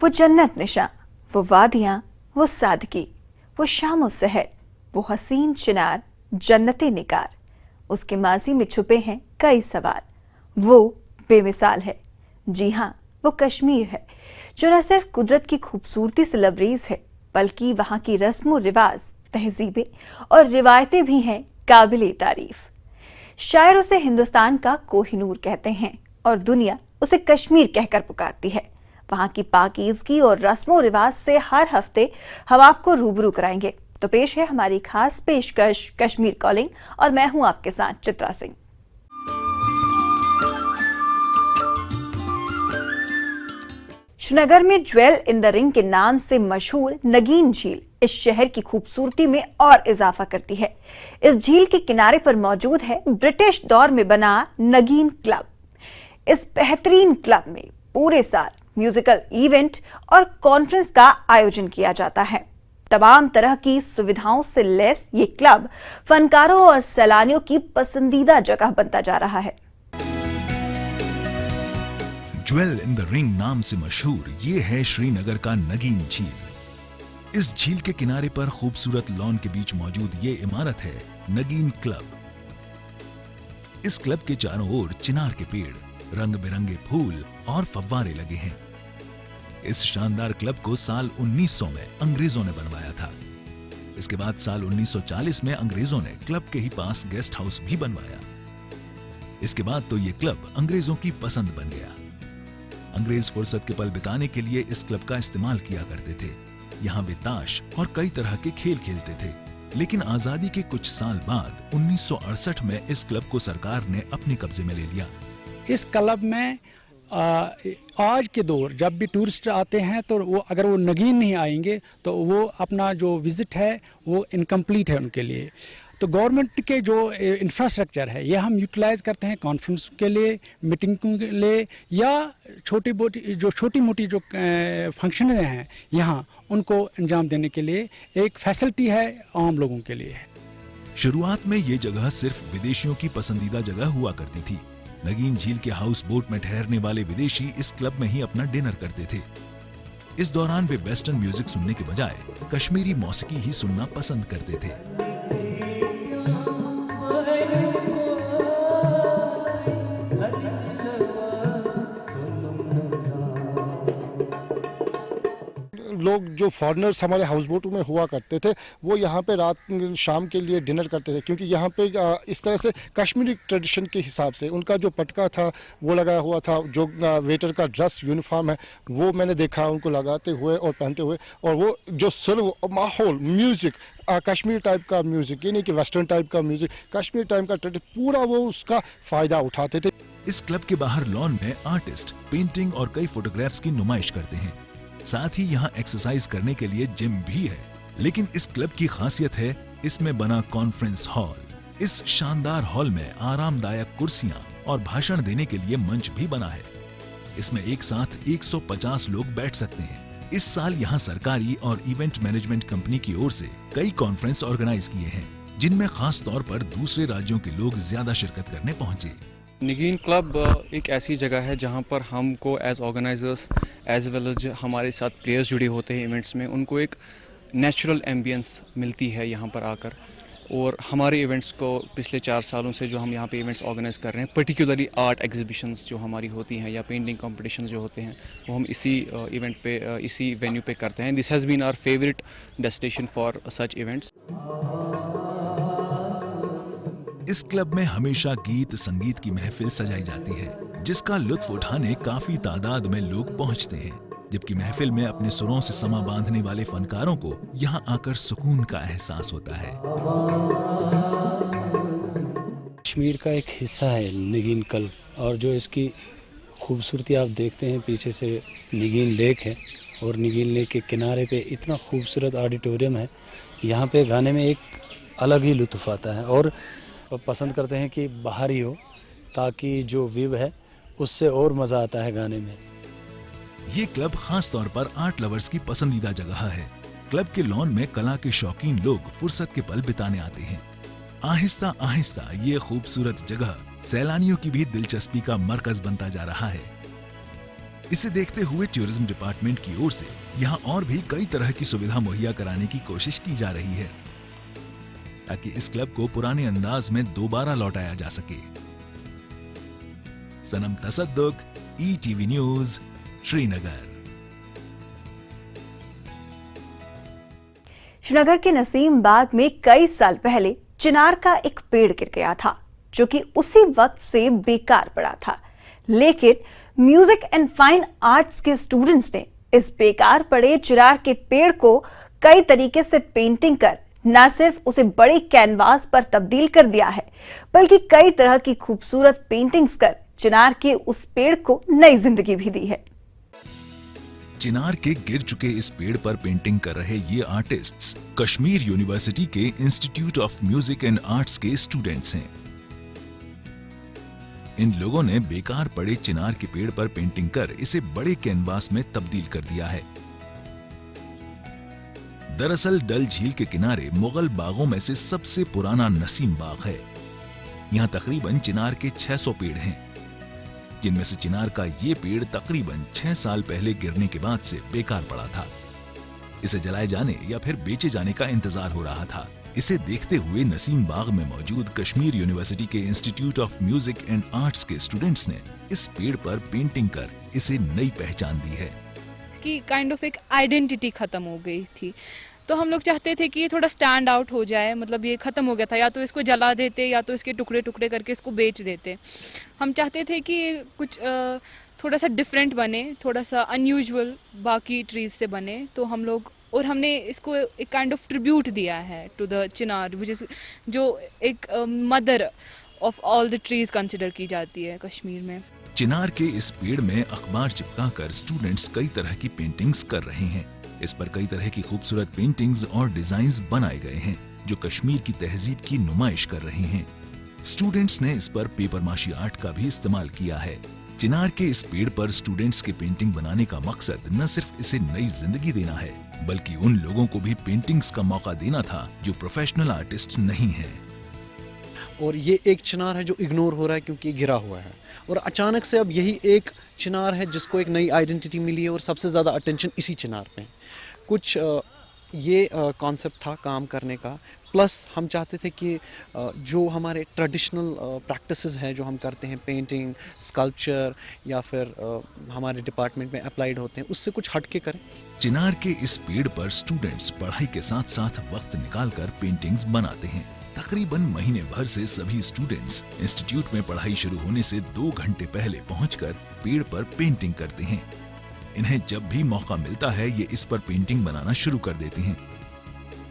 वो जन्नत निशा, वो वादियां, वो सादगी, वो शाम सहर, वो हसीन चिनार, जन्नती निगार। उसके माजी में छुपे हैं कई सवाल। वो बेमिसाल है, जी हाँ वो कश्मीर है, जो न सिर्फ कुदरत की खूबसूरती से लबरेज है बल्कि वहाँ की रस्म रिवाज, तहजीबें और रिवायतें भी हैं काबिले तारीफ। शायर उसे हिंदुस्तान का कोहिनूर कहते हैं और दुनिया उसे कश्मीर कहकर पुकारती है। वहाँ की पाकीज़गी और रस्मों रिवाज से हर हफ्ते हम आपको रूबरू कराएंगे। तो पेश है हमारी खास पेशकश कश्मीर कॉलिंग और मैं हूं आपके साथ चित्रा सिंह। श्रीनगर में ज्वेल इन द रिंग के नाम से मशहूर नगीन झील इस शहर की खूबसूरती में और इजाफा करती है। इस झील के किनारे पर मौजूद है ब्रिटिश दौर में बना नगीन क्लब। इस बेहतरीन क्लब में पूरे साल म्यूजिकल इवेंट और कॉन्फ्रेंस का आयोजन किया जाता है। तमाम तरह की सुविधाओं से लैस ये क्लब फनकारों और सैलानियों की पसंदीदा जगह बनता जा रहा है। ज्वेल इन द रिंग नाम से मशहूर ये है श्रीनगर का नगीन झील। इस झील के किनारे पर खूबसूरत लॉन के बीच मौजूद ये इमारत है नगीन क्लब। इस क्लब के चारों ओर चिनार के पेड़, रंग बिरंगे फूल और फव्वारे लगे हैं। इस शानदार क्लब को साल 1900 में अंग्रेजों ने बनवाया था। इसके बाद साल 1940 में अंग्रेजों ने क्लब के ही पास गेस्ट हाउस भी बनवाया। इसके बाद तो ये क्लब अंग्रेजों की पसंद बन गया। अंग्रेज फुर्सत के पल बिताने के लिए इस क्लब का इस्तेमाल किया करते थे। यहाँ वे ताश और कई तरह के खेल खेलते थे। लेकिन आजादी के कुछ साल बाद 1968 में इस क्लब को सरकार ने अपने कब्जे में ले लिया। इस क्लब में आज के दौर जब भी टूरिस्ट आते हैं तो वो अगर वो नगीन नहीं आएंगे तो वो अपना जो विजिट है वो इनकम्प्लीट है उनके लिए। तो गवर्नमेंट के जो इंफ्रास्ट्रक्चर है ये हम यूटिलाइज करते हैं कॉन्फ्रेंस के लिए, मीटिंग के लिए या छोटी मोटी जो फंक्शन हैं यहाँ उनको अंजाम देने के लिए एक फैसिलिटी है आम लोगों के लिए। शुरुआत में ये जगह सिर्फ विदेशियों की पसंदीदा जगह हुआ करती थी। नगीन झील के हाउस बोट में ठहरने वाले विदेशी इस क्लब में ही अपना डिनर करते थे। इस दौरान वे वेस्टर्न म्यूजिक सुनने के बजाय कश्मीरी मौसीकी ही सुनना पसंद करते थे। लोग जो फॉरेनर्स हमारे हाउस बोट में हुआ करते थे वो यहाँ पे रात शाम के लिए डिनर करते थे, क्योंकि यहाँ पे इस तरह से कश्मीरी ट्रेडिशन के हिसाब से उनका जो पटका था वो लगाया हुआ था। जो वेटर का ड्रेस यूनिफॉर्म है वो मैंने देखा उनको लगाते हुए और पहनते हुए, और वो जो सर्व माहौल म्यूज़िक कश्मीर टाइप का म्यूज़िक, ये नहीं कि वेस्टर्न टाइप का म्यूज़िक, कश्मीर टाइप का ट्रेडिशन पूरा वो उसका फ़ायदा उठाते थे। इस क्लब के बाहर लॉन में आर्टिस्ट पेंटिंग और कई फोटोग्राफ्स की नुमाइश करते हैं। साथ ही यहाँ एक्सरसाइज करने के लिए जिम भी है। लेकिन इस क्लब की खासियत है इसमें बना कॉन्फ्रेंस हॉल। इस शानदार हॉल में आरामदायक कुर्सियां और भाषण देने के लिए मंच भी बना है। इसमें एक साथ 150 लोग बैठ सकते हैं। इस साल यहाँ सरकारी और इवेंट मैनेजमेंट कंपनी की ओर से कई कॉन्फ्रेंस ऑर्गेनाइज किए हैं, जिनमें खास तौर पर दूसरे राज्यों के लोग ज्यादा शिरकत करने पहुंचे। नगीन क्लब एक ऐसी जगह है जहां पर हमको as organizers as well as हमारे साथ प्लेयर्स जुड़े होते हैं इवेंट्स में, उनको एक नेचुरल एम्बियंस मिलती है यहाँ पर आकर। और हमारे इवेंट्स को पिछले 4 सालों से जो हम यहाँ पे इवेंट्स ऑर्गेनाइज कर रहे हैं, पर्टिकुलरली आर्ट एग्जीबिशंस जो हमारी होती हैं या पेंटिंग कॉम्पिटिशन्स जो होते हैं वो हम इसी इवेंट पे इसी वेन्यू पे करते हैं। This has been our favourite destination for such events. इस क्लब में हमेशा गीत संगीत की महफिल सजाई जाती है, जिसका लुत्फ उठाने काफी तादाद में लोग पहुंचते हैं। जबकि महफिल में अपने सुरों से समा बांधने वाले फनकारों को यहाँ आकर सुकून का एहसास होता है। कश्मीर का एक हिस्सा है नगीन क्लब, और जो इसकी खूबसूरती आप देखते हैं पीछे से नगीन लेक है, और नगीन लेक के किनारे पे इतना खूबसूरत ऑडिटोरियम है। यहाँ पे गाने में एक अलग ही लुत्फ आता है और पसंद करते हैं कि बाहर ही हो, ताकि जो व्यू है उससे और मज़ा आता है गाने में। ये क्लब खास तौर पर आर्ट लवर्स की पसंदीदा जगह है। क्लब के लॉन में कला के शौकीन लोग फुर्सत के पल बिताने आते हैं। आहिस्ता आहिस्ता ये खूबसूरत जगह सैलानियों की भी दिलचस्पी का मरकज बनता जा रहा है। इसे देखते हुए टूरिज्म डिपार्टमेंट की ओर से यहाँ और भी कई तरह की सुविधा मुहैया कराने की कोशिश की जा रही है ताकि इस क्लब को पुराने अंदाज में दोबारा लौटाया जा सके। सनम तसद्दुक, ETV न्यूज, श्रीनगर। श्रीनगर के नसीम बाग में कई साल पहले चिनार का एक पेड़ गिर गया था जो कि उसी वक्त से बेकार पड़ा था, लेकिन म्यूजिक एंड फाइन आर्ट्स के स्टूडेंट्स ने इस बेकार पड़े चिनार के पेड़ को कई तरीके से पेंटिंग कर न सिर्फ उसे बड़े कैनवास पर तब्दील कर दिया है, बल्कि कई तरह की खूबसूरत पेंटिंग्स कर चिनार के उस पेड़ को नई जिंदगी भी दी है। चिनार के गिर चुके इस पेड़ पर पेंटिंग कर रहे ये आर्टिस्ट्स कश्मीर यूनिवर्सिटी के institute of music and arts के स्टूडेंट्स हैं। इन लोगों ने बेकार पड़े चिनार के पेड़ पर पेंटिंग कर इसे बड़े कैनवास में तब्दील कर दिया है। दरअसल डल झील के किनारे मुगल बागों में से सबसे पुराना नसीम बाग है। यहाँ तकरीबन चिनार के 600 पेड़ हैं, जिनमें से चिनार का ये पेड़ तकरीबन 6 साल पहले गिरने के बाद से बेकार पड़ा था। इसे जलाए जाने या फिर बेचे जाने का इंतजार हो रहा था। इसे देखते हुए नसीम बाग में मौजूद कश्मीर यूनिवर्सिटी के institute of music and arts के स्टूडेंट्स ने इस पेड़ पर पेंटिंग कर इसे नई पहचान दी है। इसकी काइंड ऑफ एक आइडेंटिटी खत्म हो गई थी, तो हम लोग चाहते थे कि ये थोड़ा स्टैंड आउट हो जाए। मतलब ये खत्म हो गया था, या तो इसको जला देते या तो इसके टुकड़े टुकड़े करके इसको बेच देते। हम चाहते थे कि कुछ थोड़ा सा डिफरेंट बने, थोड़ा सा अनयूजुअल बाकी ट्रीज से बने, तो हम लोग और हमने इसको एक काइंड ऑफ ट्रिब्यूट दिया है टू द चिनार, जो एक mother of all the trees consider की जाती है कश्मीर में। चिनार के इस पेड़ में अखबार चिपकाकर स्टूडेंट्स कई तरह की पेंटिंग्स कर रहे हैं। इस पर कई तरह की खूबसूरत पेंटिंग्स और डिजाइन्स बनाए गए हैं जो कश्मीर की तहजीब की नुमाइश कर रहे हैं। स्टूडेंट्स ने इस पर पेपर माशी आर्ट का भी इस्तेमाल किया है। चिनार के इस पेड़ पर स्टूडेंट्स के पेंटिंग बनाने का मकसद न सिर्फ इसे नई जिंदगी देना है, बल्कि उन लोगों को भी पेंटिंग्स का मौका देना था जो प्रोफेशनल आर्टिस्ट नहीं हैं। और ये एक चिनार है जो इग्नोर हो रहा है क्योंकि ये गिरा हुआ है, और अचानक से अब यही एक चिनार है जिसको एक नई आइडेंटिटी मिली है, और सबसे ज़्यादा अटेंशन इसी चिनार पे। कुछ ये कॉन्सेप्ट था काम करने का, प्लस हम चाहते थे कि जो हमारे ट्रेडिशनल प्रैक्टिसेस हैं जो हम करते हैं, पेंटिंग, स्कल्पचर या फिर हमारे डिपार्टमेंट में अप्लाइड होते हैं, उससे कुछ हट के करें। चिनार के इस पेड़ पर स्टूडेंट्स पढ़ाई के साथ साथ वक्त निकालकर पेंटिंग्स बनाते हैं। तकरीबन महीने भर से सभी स्टूडेंट्स इंस्टीट्यूट में पढ़ाई शुरू होने से 2 घंटे पहले पहुंचकर पेड़ पर पेंटिंग करते हैं। इन्हें जब भी मौका मिलता है ये इस पर पेंटिंग बनाना शुरू कर देते हैं।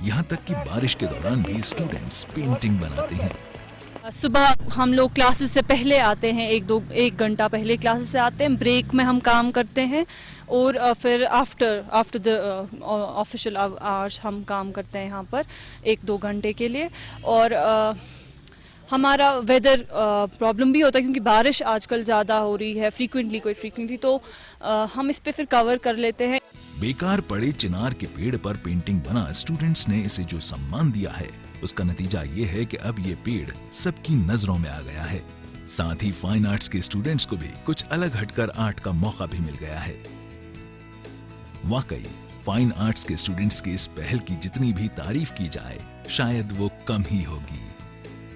यहाँ तक कि बारिश के दौरान भी स्टूडेंट्स पेंटिंग बनाते हैं। सुबह हम लोग क्लासेस से पहले आते हैं, 1 घंटा पहले क्लासेस से आते हैं, ब्रेक में हम काम करते हैं, और फिर आफ्टर द ऑफिशियल आवर्स हम काम करते हैं यहाँ पर 1-2 घंटे के लिए। और हमारा वेदर प्रॉब्लम भी होता है क्योंकि बारिश आजकल ज़्यादा हो रही है फ्रीक्वेंटली, तो हम इस पे फिर कवर कर लेते हैं। बेकार पड़े चिनार के पेड़ पर पेंटिंग बना स्टूडेंट्स ने इसे जो सम्मान दिया है, उसका नतीजा ये है कि अब ये पेड़ सबकी नजरों में आ गया है। साथ ही फाइन आर्ट्स के स्टूडेंट्स को भी कुछ अलग हटकर आर्ट का मौका भी मिल गया है। वाकई फाइन आर्ट्स के स्टूडेंट्स की इस पहल की जितनी भी तारीफ की जाए, शायद वो कम ही होगी।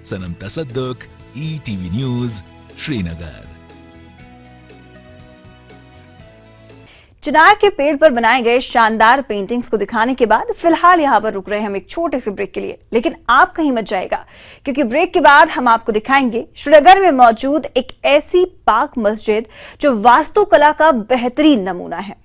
सनम तसद्दुक, ETV न्यूज, श्रीनगर। चिनार के पेड़ पर बनाए गए शानदार पेंटिंग्स को दिखाने के बाद फिलहाल यहाँ पर रुक रहे हैं हम एक छोटे से ब्रेक के लिए, लेकिन आप कहीं मत जाएगा क्योंकि ब्रेक के बाद हम आपको दिखाएंगे श्रीनगर में मौजूद एक ऐसी पाक मस्जिद जो वास्तुकला का बेहतरीन नमूना है।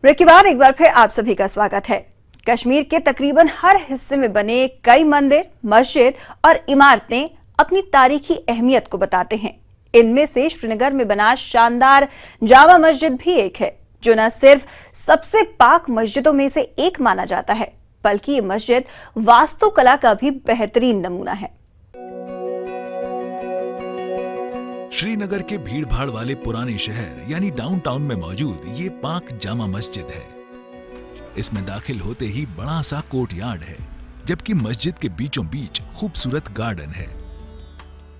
ब्रेक के बाद एक बार फिर आप सभी का स्वागत है। कश्मीर के तकरीबन हर हिस्से में बने कई मंदिर, मस्जिद और इमारतें अपनी तारीखी अहमियत को बताते हैं। इनमें से श्रीनगर में बना शानदार जामा मस्जिद भी एक है, जो न सिर्फ सबसे पाक मस्जिदों में से एक माना जाता है, बल्कि ये मस्जिद वास्तुकला का भी बेहतरीन नमूना है। श्रीनगर के भीड़भाड़ वाले पुराने शहर यानी डाउनटाउन में मौजूद ये पाक जामा मस्जिद है। इसमें दाखिल होते ही बड़ा सा कोर्टयार्ड है, जबकि मस्जिद के बीचों बीच खूबसूरत गार्डन है।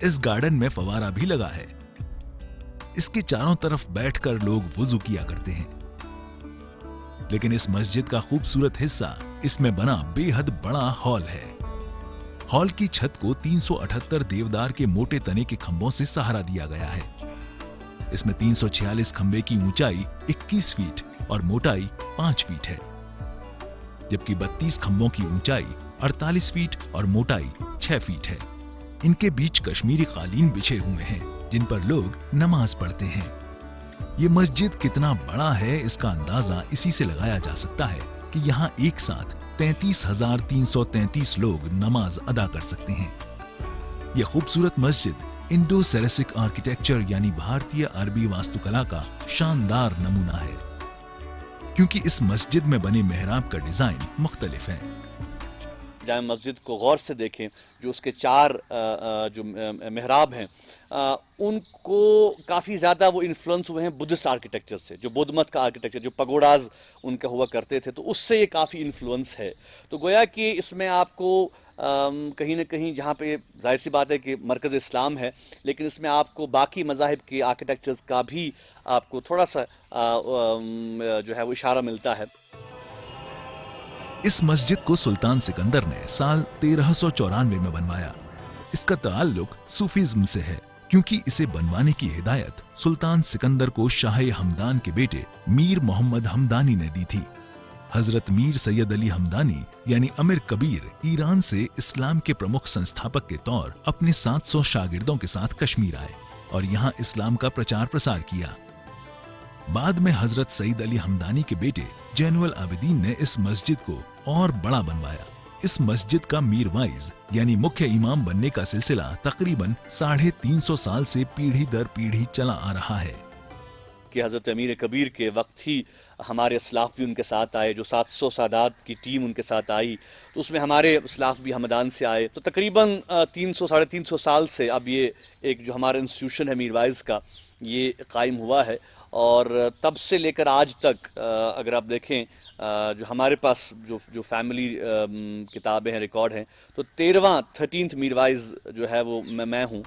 इस गार्डन में फवारा भी लगा है। इसके चारों तरफ बैठकर लोग वुजू किया करते हैं। लेकिन इस मस्जिद का खूबसूरत हिस्सा इसमें बना बेहद बड़ा हॉल है। हॉल की छत को 378 देवदार के मोटे तने के खंभों से सहारा दिया गया है। इसमें 346 खंभे की ऊंचाई 21 फीट और मोटाई 5 फीट है, जबकि 32 खंभों की ऊंचाई 48 फीट और मोटाई 6 फीट है। इनके बीच कश्मीरी कालीन बिछे हुए हैं, जिन पर लोग नमाज पढ़ते हैं। ये मस्जिद कितना बड़ा है, इसका अंदाजा इसी से लगाया जा सकता है कि यहाँ एक साथ 33,333 लोग नमाज अदा कर सकते हैं। ये खूबसूरत मस्जिद इंडो सेरेसिक आर्किटेक्चर यानी भारतीय अरबी वास्तुकला का शानदार नमूना है, क्योंकि इस मस्जिद में बने मेहराब का डिजाइन मुख्तलिफ है। जामे मस्जिद को गौर से देखें, जो उसके 4 जो मेहराब हैं उनको काफ़ी ज़्यादा वो इन्फ्लुएंस हुए हैं बुद्धिस्ट आर्किटेक्चर से, जो बौद्ध मत का आर्किटेक्चर, जो पगोडाज उनका हुआ करते थे, तो उससे ये काफ़ी इन्फ्लुएंस है। तो गोया कि इसमें आपको कहीं ना कहीं, जहाँ पे जाहिर सी बात है कि मरकज़ इस्लाम है, लेकिन इसमें आपको बाकी मज़ाहिब के आर्किटेक्चर्स का भी आपको थोड़ा सा जो है वो इशारा मिलता है। इस मस्जिद को सुल्तान सिकंदर ने साल 1394 में बनवाया। इसका ताल्लुक सूफीज्म से है, क्योंकि इसे बनवाने की हिदायत सुल्तान सिकंदर को शाह हमदान के बेटे मीर मोहम्मद हमदानी ने दी थी। हजरत मीर सैयद अली हमदानी यानी अमीर कबीर ईरान से इस्लाम के प्रमुख संस्थापक के तौर अपने 700 शागिर्दों के साथ कश्मीर आए और यहाँ इस्लाम का प्रचार प्रसार किया। बाद में हजरत सईद अली हमदानी के बेटे जैनुल आबिदीन ने इस मस्जिद को और बड़ा बनवाया। इस मस्जिद का मीर वाइज यानी मुख्य इमाम बनने का सिलसिला तकरीबन 350 साल से पीढ़ी दर पीढ़ी चला आ रहा है। कि हज़रत अमीर कबीर के वक्त ही हमारे असलाफ भी उनके साथ आए, जो 700 सादात की टीम उनके साथ आई, तो उसमें हमारे असलाफ भी हमदान से आए। तो तकरीबन 300-350 साल से अब ये एक जो हमारा इंस्टीट्यूशन है मीर वाइज का, ये कायम हुआ है। और तब से लेकर आज तक अगर आप देखें, जो हमारे पास जो फैमिली किताबें हैं, रिकॉर्ड हैं, तो 13th मीरवाइज जो है वो मैं हूँ।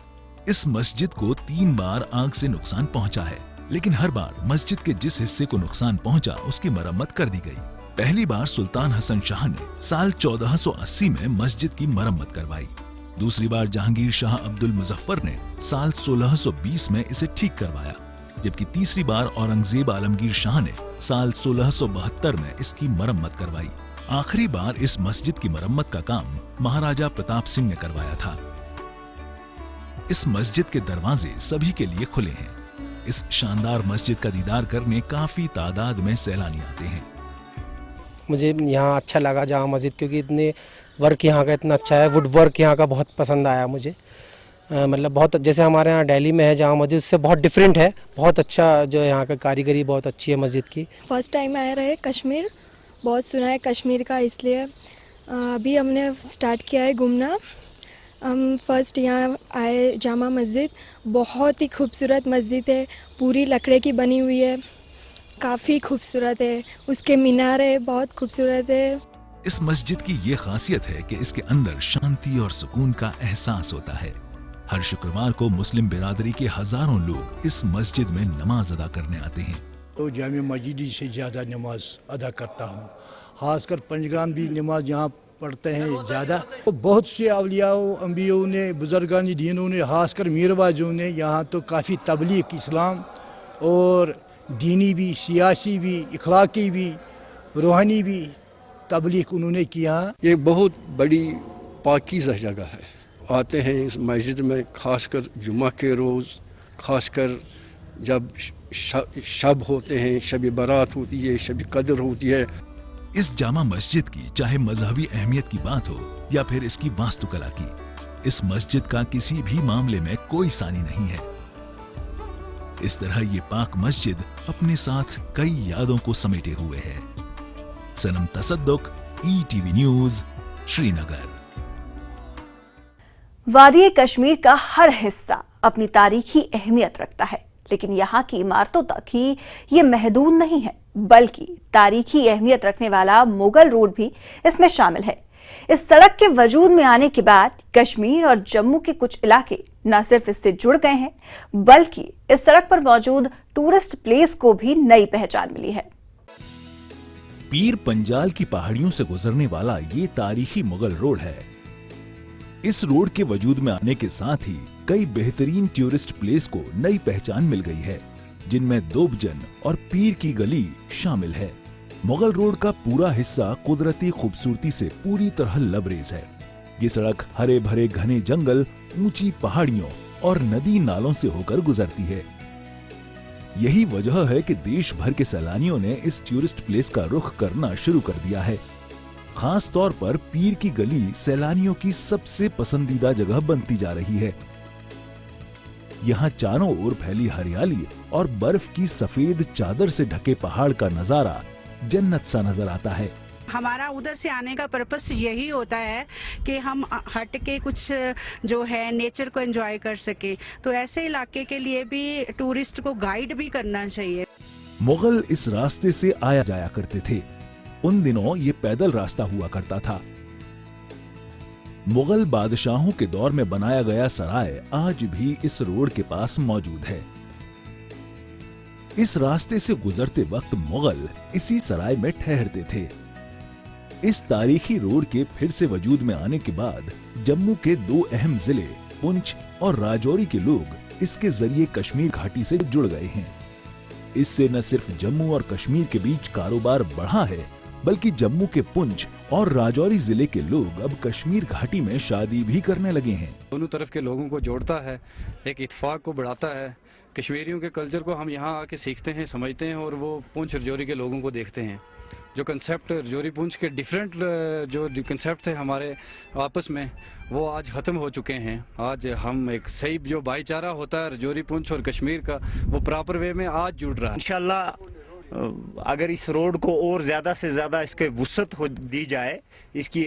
इस मस्जिद को 3 बार आग से नुकसान पहुंचा है, लेकिन हर बार मस्जिद के जिस हिस्से को नुकसान पहुंचा उसकी मरम्मत कर दी गई। पहली बार सुल्तान हसन शाह ने साल 1480 में मस्जिद की मरम्मत करवाई। दूसरी बार जहांगीर शाह अब्दुल मुजफ्फर ने साल 1620 में इसे ठीक करवाया, जबकि तीसरी बार औरंगजेब आलमगीर शाह ने साल 1672 में इसकी मरम्मत करवाई। आखिरी बार इस मस्जिद की मरम्मत का काम महाराजा प्रताप सिंह ने करवाया था। इस मस्जिद के दरवाजे सभी के लिए खुले हैं। इस शानदार मस्जिद का दीदार करने काफी तादाद में सैलानी आते हैं। मुझे यहाँ अच्छा लगा जामा मस्जिद, क्योंकि इतने वर्क यहाँ का इतना अच्छा है, वुड वर्क यहाँ का बहुत पसंद आया मुझे। मतलब बहुत, जैसे हमारे यहाँ दिल्ली में है जामा मस्जिद, उससे बहुत डिफरेंट है, बहुत अच्छा जो यहाँ का कारीगरी बहुत अच्छी है मस्जिद की। फर्स्ट टाइम आया रहे कश्मीर, बहुत सुना है कश्मीर का, इसलिए अभी हमने स्टार्ट किया है घूमना। हम फर्स्ट यहाँ आए जामा मस्जिद, बहुत ही खूबसूरत मस्जिद है, पूरी लकड़े की बनी हुई है, काफ़ी खूबसूरत है, उसके मीनारे बहुत खूबसूरत है। इस मस्जिद की ये खासियत है कि इसके अंदर शांति और सुकून का एहसास होता है। हर शुक्रवार को मुस्लिम बिरादरी के हजारों लोग इस मस्जिद में नमाज अदा करने आते हैं। तो जामे मस्जिद से ज़्यादा नमाज अदा करता हूँ, खासकर पंजगान भी नमाज यहाँ पढ़ते हैं ज़्यादा। तो बहुत से अवलियाओं, अम्बियों ने, बुजुर्गान दीनों ने, खासकर मीरवाजों ने यहाँ तो काफ़ी तबलीग इस्लाम और दीनी भी, सियासी भी, इखलाकी भी, रूहानी भी तबलीग उन्होंने किया। ये बहुत बड़ी पाकीज़ा जगह है। आते हैं इस मस्जिद में खासकर जुमा के रोज़, खासकर जब शब होते हैं, शब बारात होती है, शब कदर होती है। इस जामा मस्जिद की चाहे मजहबी अहमियत की बात हो या फिर इसकी वास्तुकला की, इस मस्जिद का किसी भी मामले में कोई सानी नहीं है। इस तरह ये पाक मस्जिद अपने साथ कई यादों को समेटे हुए है। सनम तसद्दुक, ETV न्यूज़, श्रीनगर। वादी कश्मीर का हर हिस्सा अपनी तारीखी अहमियत रखता है, लेकिन यहाँ की इमारतों तक ही ये महदूद नहीं है, बल्कि तारीखी अहमियत रखने वाला मुगल रोड भी इसमें शामिल है। इस सड़क के वजूद में आने के बाद कश्मीर और जम्मू के कुछ इलाके न सिर्फ इससे जुड़ गए हैं, बल्कि इस सड़क पर मौजूद टूरिस्ट प्लेस को भी नई पहचान मिली है। पीर पंजाल की पहाड़ियों से गुजरने वाला ये तारीखी मुगल रोड है। इस रोड के वजूद में आने के साथ ही कई बेहतरीन टूरिस्ट प्लेस को नई पहचान मिल गई है, जिनमें दोबजन और पीर की गली शामिल है। मुगल रोड का पूरा हिस्सा कुदरती खूबसूरती से पूरी तरह लबरेज है। ये सड़क हरे भरे घने जंगल, ऊंची पहाड़ियों और नदी नालों से होकर गुजरती है। यही वजह है कि देश भर के सैलानियों ने इस टूरिस्ट प्लेस का रुख करना शुरू कर दिया है। खास तौर पर पीर की गली सैलानियों की सबसे पसंदीदा जगह बनती जा रही है। यहाँ चारों ओर फैली हरियाली और बर्फ की सफेद चादर से ढके पहाड़ का नजारा जन्नत सा नजर आता है। हमारा उधर से आने का पर्पस यही होता है कि हम हट के कुछ जो है नेचर को एंजॉय कर सके, तो ऐसे इलाके के लिए भी टूरिस्ट को गाइड भी करना चाहिए। मुगल इस रास्ते से आया जाया करते थे। उन दिनों ये पैदल रास्ता हुआ करता था। मुगल बादशाहों के दौर में बनाया गया सराय आज भी इस रोड के पास मौजूद है। इस रास्ते से गुजरते वक्त मुगल इसी सराय में ठहरते थे। इस तारीखी रोड के फिर से वजूद में आने के बाद जम्मू के दो अहम जिले पुंछ और राजौरी के लोग इसके जरिए कश्मीर घाटी से जुड़ गए हैं। इससे न सिर्फ जम्मू और कश्मीर के बीच कारोबार बढ़ा है, बल्कि जम्मू के पुंछ और राजौरी जिले के लोग अब कश्मीर घाटी में शादी भी करने लगे हैं। दोनों तरफ के लोगों को जोड़ता है, एक इत्तेफाक को बढ़ाता है। कश्मीरियों के कल्चर को हम यहाँ आके सीखते हैं, समझते हैं और वो पुंछ रजौरी के लोगों को देखते हैं। जो कंसेप्ट रजौरी पुंछ के डिफरेंट जो कंसेप्ट थे हमारे आपस में, वो आज ख़त्म हो चुके हैं। आज हम एक सही जो भाईचारा होता है रजौरी पुंछ और कश्मीर का, वो प्रॉपर वे में आज जुड़ रहा है। इंशाल्लाह अगर इस रोड को और ज़्यादा से ज़्यादा इसके वुसअत दी जाए, इसकी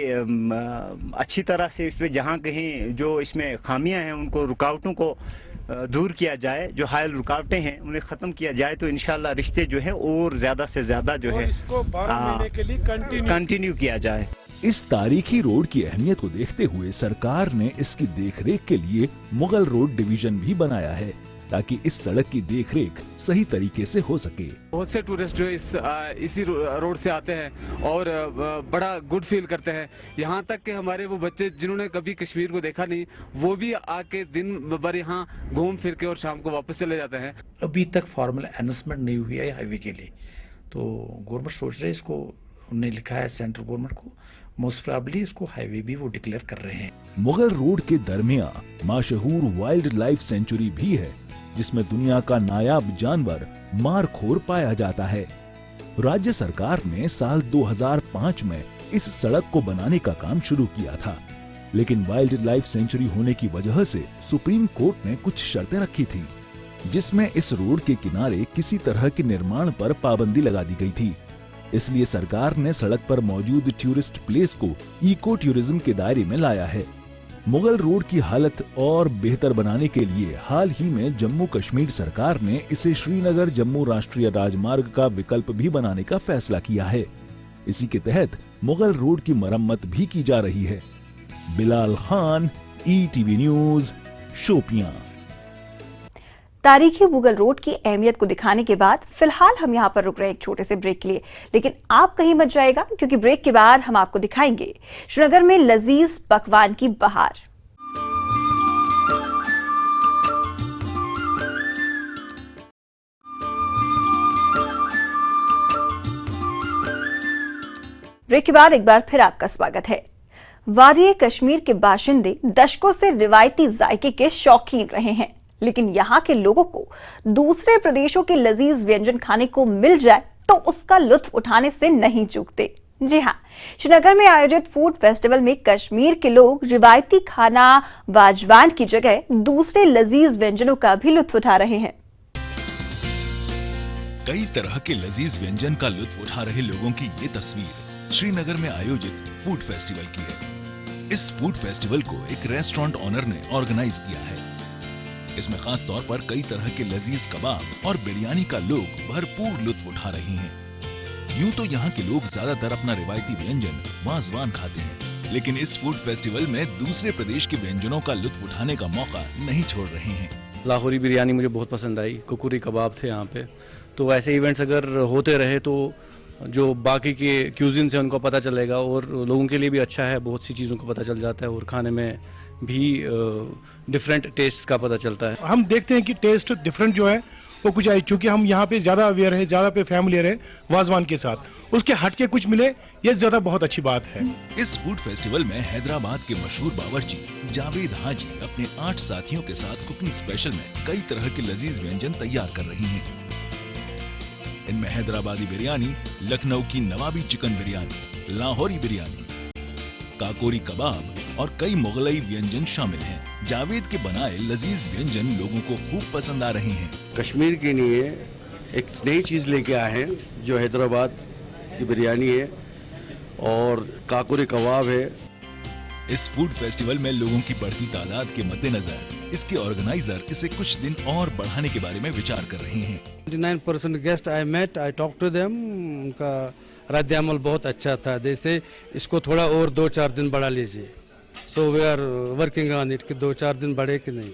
अच्छी तरह से इसमें जहाँ कहीं जो इसमें खामियां हैं उनको रुकावटों को दूर किया जाए, जो हायल रुकावटें हैं उन्हें ख़त्म किया जाए, तो इंशाल्लाह रिश्ते जो है और ज़्यादा से ज़्यादा जो है इसको 12 महीने के लिए कंटिन्यू किया जाए। इस तारीखी रोड की अहमियत को देखते हुए सरकार ने इसकी देखरेख के लिए मुगल रोड डिवीजन भी बनाया है, ताकि इस सड़क की देखरेख सही तरीके से हो सके। बहुत से टूरिस्ट जो इसी रोड से आते हैं और बड़ा गुड फील करते हैं। यहाँ तक कि हमारे वो बच्चे जिन्होंने कभी कश्मीर को देखा नहीं, वो भी आके दिन भर यहाँ घूम फिर के और शाम को वापस चले जाते हैं। अभी तक फॉर्मल अनाउंसमेंट नहीं हुई है हाईवे के लिए, तो गवर्नमेंट सोच रहे है इसको, उन्होंने लिखा है सेंट्रल गवर्नमेंट को, मोस्ट प्रोबेबली इसको हाईवे भी वो डिक्लेयर कर रहे हैं। मुगल रोड के दरमिया मशहूर वाइल्ड लाइफ सेंचुरी भी है, जिसमें दुनिया का नायाब जानवर मारखोर पाया जाता है। राज्य सरकार ने साल 2005 में इस सड़क को बनाने का काम शुरू किया था, लेकिन वाइल्ड लाइफ सेंचुरी होने की वजह से सुप्रीम कोर्ट ने कुछ शर्तें रखी थी, जिसमें इस रोड के किनारे किसी तरह के निर्माण पर पाबंदी लगा दी गई थी। इसलिए सरकार ने सड़क पर मौजूद टूरिस्ट प्लेस को इको टूरिज्म के दायरे में लाया है। मुगल रोड की हालत और बेहतर बनाने के लिए हाल ही में जम्मू कश्मीर सरकार ने इसे श्रीनगर जम्मू राष्ट्रीय राजमार्ग का विकल्प भी बनाने का फैसला किया है। इसी के तहत मुगल रोड की मरम्मत भी की जा रही है। Bilal Khan, ETV news, Shopian. तारीखी मुगल रोड की अहमियत को दिखाने के बाद फिलहाल हम यहाँ पर रुक रहे हैं एक छोटे से ब्रेक के लिए, लेकिन आप कहीं मत जाएगा, क्योंकि ब्रेक के बाद हम आपको दिखाएंगे श्रीनगर में लजीज पकवान की बहार। ब्रेक के बाद एक बार फिर आपका स्वागत है। वादी कश्मीर के बाशिंदे दशकों से रिवायती जायके के शौकीन रहे हैं, लेकिन यहाँ के लोगों को दूसरे प्रदेशों के लजीज व्यंजन खाने को मिल जाए तो उसका लुत्फ उठाने से नहीं चूकते। जी हाँ, श्रीनगर में आयोजित फूड फेस्टिवल में कश्मीर के लोग रिवायती खाना वाजवान की जगह दूसरे लजीज व्यंजनों का भी लुत्फ उठा रहे हैं। कई तरह के लजीज व्यंजन का लुत्फ उठा रहे लोगों की ये तस्वीर श्रीनगर में आयोजित फूड फेस्टिवल की है। इस फूड फेस्टिवल को एक रेस्टोरेंट ओनर ने ऑर्गेनाइज किया है। इसमें खास तौर पर कई तरह के लजीज कबाब और बिरयानी का लोग भरपूर लुत्फ उठा रहे हैं। यूं तो यहाँ के लोग ज्यादातर अपना रिवायती व्यंजन वाजवान खाते हैं, लेकिन इस फूड फेस्टिवल में दूसरे प्रदेश के व्यंजनों का लुत्फ उठाने का मौका नहीं छोड़ रहे हैं। लाहौरी बिरयानी मुझे बहुत पसंद आई, कुकुरी कबाब थे यहाँ पे। तो ऐसे इवेंट्स अगर होते रहे तो जो बाकी के क्यूजिन से उनको पता चलेगा और लोगों के लिए भी अच्छा है, बहुत सी चीज़ों का पता चल जाता है और खाने में भी डिफरेंट टेस्ट का पता चलता है। हम देखते हैं कि टेस्ट डिफरेंट जो है वो कुछ आई, चूँकि हम यहाँ पे ज़्यादा अवेयर है, ज़्यादा पे फैमिलियर है वाजवान के साथ, उसके हट के कुछ मिले ये ज़्यादा बहुत अच्छी बात है। इस फूड फेस्टिवल में हैदराबाद के मशहूर बावर्ची जावेद हाजी अपने 8 साथियों के साथ कुकिंग स्पेशल में कई तरह के लजीज व्यंजन तैयार कर रही हैं। इनमें हैदराबादी बिरयानी, लखनऊ की नवाबी चिकन बिरयानी, लाहौरी बिरयानी, काकोरी कबाब और कई मुगलई व्यंजन शामिल हैं। जावेद के बनाए लजीज व्यंजन लोगों को खूब पसंद आ रहे हैं। कश्मीर के लिए एक नई चीज़ लेके आए हैं जो हैदराबाद की बिरयानी है और काकोरी कबाब है। इस फूड फेस्टिवल में लोगों की बढ़ती तादाद के मद्देनजर इसके ऑर्गेनाइजर इसे कुछ दिन और बढ़ाने के बारे में विचार कर रहे हैं। 29% guest I met, I talk to them, उनका रद्द अमल बहुत अच्छा था। जैसे इसको थोड़ा और 2-4 दिन बढ़ा लीजिए। So we are working on it कि 2-4 दिन बढ़े कि नहीं।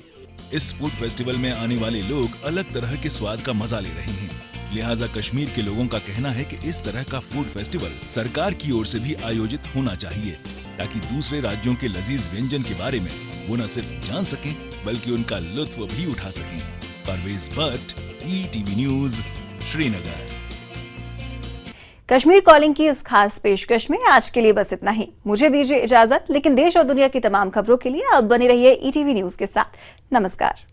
इस फूड फेस्टिवल में आने वाले लोग अलग तरह के स्वाद का मजा ले रहे हैं, लिहाजा कश्मीर के लोगों का कहना है कि इस तरह का फूड फेस्टिवल सरकार की ओर से भी आयोजित होना चाहिए, ताकि दूसरे राज्यों के लजीज व्यंजन के बारे में वो न सिर्फ जान सकें बल्कि उनका लुत्फ भी उठा सकें। Parvez Bhat, ETV news, Srinagar. Kashmir calling की इस खास पेशकश में आज के लिए बस इतना ही। मुझे दीजिए इजाजत, लेकिन देश और दुनिया की तमाम खबरों के लिए आप बने रहिए ETV न्यूज के साथ। नमस्कार।